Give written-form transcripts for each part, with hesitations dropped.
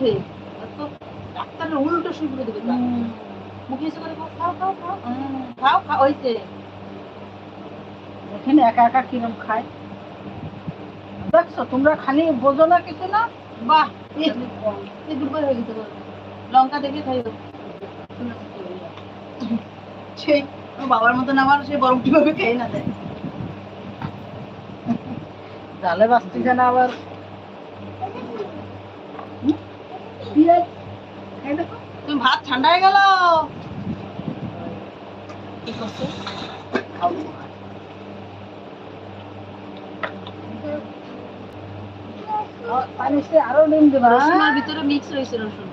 তো ডাক্তারের উল্টো শুরু করে দেবে, মুখে এসে করে খাও খাও খাও খাও খাও হয়েছে। এখানে একা একা কিরম খায় দেখছো তোমরা, খালি বোঝো না কিছু না। বাহ দুর্বল হয়ে গেছে, লঙ্কা দেখে খাই সেই বাবার মতন আমার সে বরফ কিভাবে খেয়ে না দেয়। জালে বাঁচতে জানা আবার তুমি ভাত ঠান্ডা হয়ে গেল কি করছো? আরো ডিম দেবা, রসুনের ভিতরে মিক্স রয়েছে রসুন।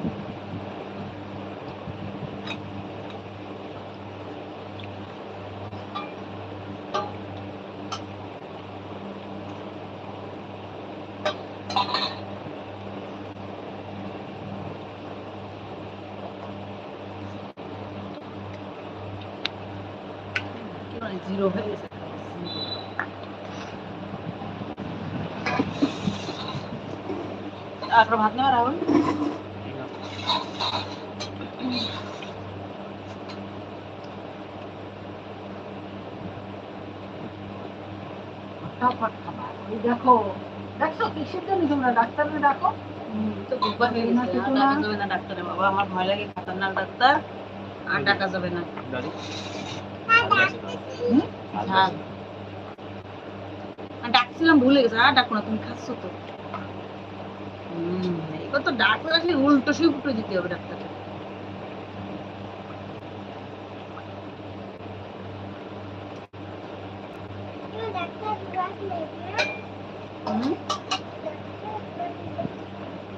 জিরো হয়ে গেছে। আর ভাত নেওয়া রাহুল দেখো দেখছো কিসের জন্য তোমরা ডাক্তারকে ডাকো। তো দুবার হয়ে গেছে, আর ডাকা যাবে না ডাক্তারে, বাবা আমার ভয় লাগে, খতরনাক ডাক্তার, আর ডাকা যাবে না। ডাকছিলাম ভুলে গেছে, আর ডাকো না, তুমি খাচ্ছ তো। এবার তো ডাক্তার আসলে উল্টো সুল্টো দিতে হবে ডাক্তার।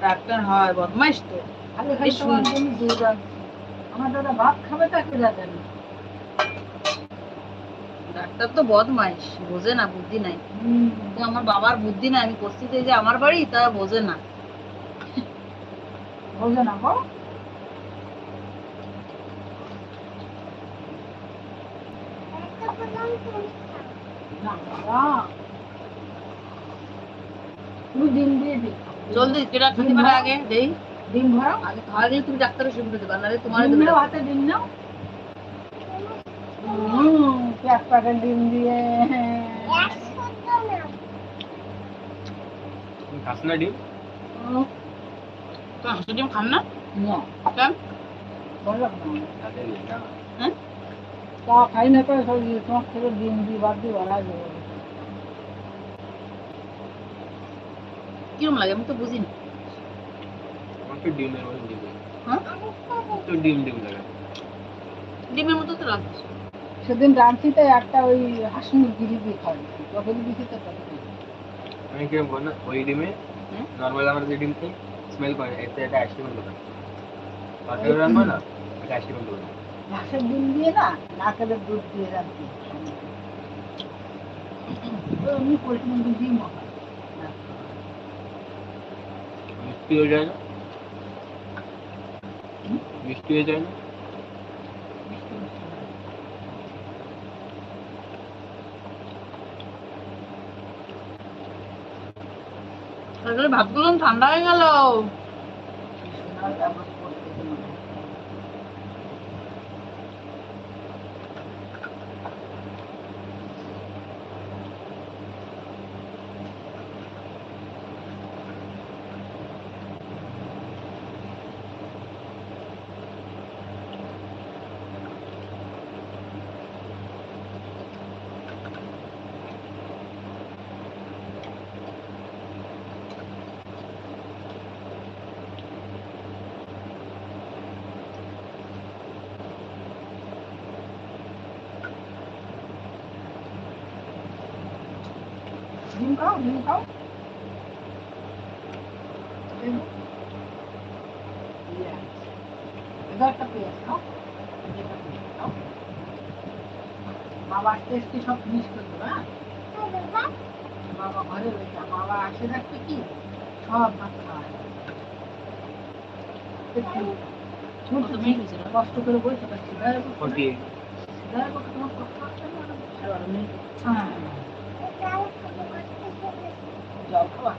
ডাক্তার হয় বদমাইশ তো, আমার দাদা ভাত খাবে তাকে যাবেন। ডাক্তার তো বদমাইশ, বোঝে না, বুদ্ধি নাই। তো আমার বাবার বুদ্ধি নাই, আমি করছি যে আমার বাড়ি তা বোঝে না। বোঝে না গো, তুমি ডিম দিয়ে দিই, জলদি যেটা খেতে পারে আগে দেই, ডিম ভরাও আগে খাওয়া দিয়ে তুমি ডাক্তারের সুবিধা দেবা, নাহলে তোমার হাতে ডিম নাও, এক প্যাকেট ডিম দিয়ে খাস না ডিম? তো হাঁসের ডিম খান না কেন? বললাম না হ্যাঁ তা খাই না তো, তোমার থেকে ডিম দিয়ে বাদ দিয়ে বাড়া যাবে। কিরম লাগে আমি তো বুঝিনি। আমার তো ডিমের মতো ডিম, হ্যাঁ তো ডিম ডিম লাগে, ডিমের মতো তো লাগছে। সেদিন রাঁচিতে একটা ওই হাঁস মুরগি দিয়ে খাওয়াই, যখন দিচ্ছি তো আমি কিরকম বল না, ওই ডিমে নর্মাল আমরা যে ডিম খাই স্মেল করে, এতে এটা আইসক্রিম দেবে, তরকারি রান্না না এটা আইসক্রিম দেবে। হাঁসের ডিম দিয়ে না, নারকেলের দুধ দিয়ে রাখি, এমনি পোলট্রি মুরগি দিয়ে মজা মিষ্টি হয়ে যায় না, মিষ্টি হয়ে যায় না। ভাতগুলো ঠান্ডা হয়ে গেল। ডিম খাও, ডিম খাও, একটা পেঁয়াজ খাও, বাবা টেস্টি সব ফিনিশ করে দেবো। হ্যাঁ বাবা ঘরে রয়েছে, বাবা আসে থাকতে কি সব ভাত খাওয়ায়, কষ্ট করে বলতে পারছি তোমার কষ্ট হচ্ছে না। জল খাওয়া